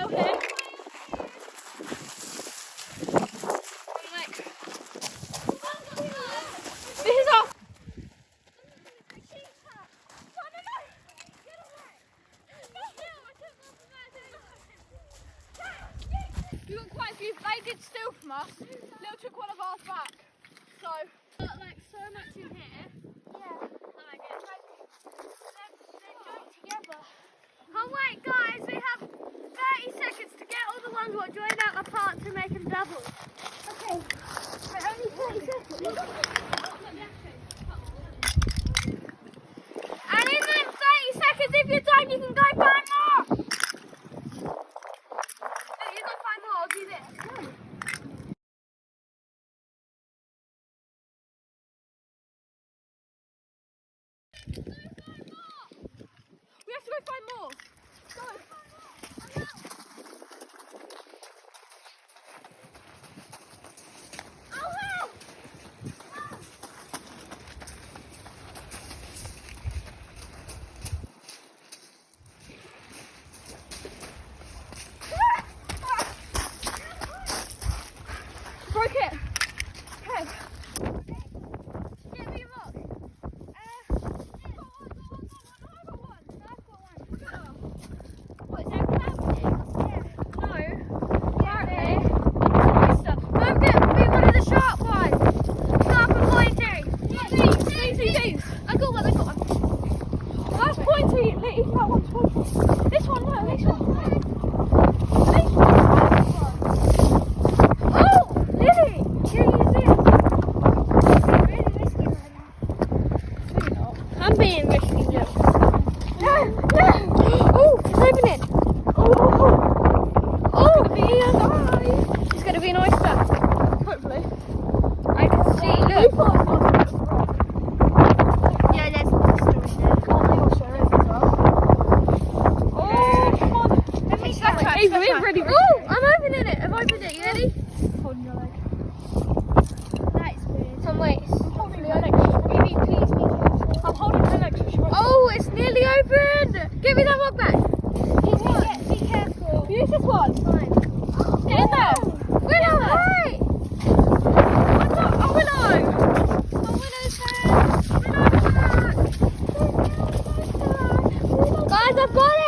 go ahead. This is our... We got quite a few. They did steal from us. Lil took one of ours back. So... Got like so much in here. Yeah. They're together. Oh wait guys, we have 30 seconds to get all the ones what joined out apart to make them double. Okay. Wait, only 30 seconds. And in them 30 seconds, if you're done, you can go find more. You go find more, I'll do this. We have to go find more. Go. Broke it. Okay. Give me a look. What, is that happening? No. Apparently. Move it, be one of the sharp ones. Sharp and pointy. These. I got one. Oh, that's pointy. Lee, that one's pointy. This one, no, this one. Oh, Lily! Here, use this. Really risky right now. I'm being risky now. No! Oh, it's opening. Oh, Be a guy. it's going to be an oyster. Hopefully. I can see, look. Yeah, there's a monster in there. Oh, come on. Let me Hey, we're ready. Oh, I'm opening it. I've opened it. You ready? Holding your leg. That is weird. Some weights. I'm holding your leg. Please be careful. I'm holding her leg so she won't. Oh, it's nearly open. Give me that one back. Be careful. Use this one. Fine. Get in there. Willow, hey! Oh, Willow. Willow's back. Guys, I've got it.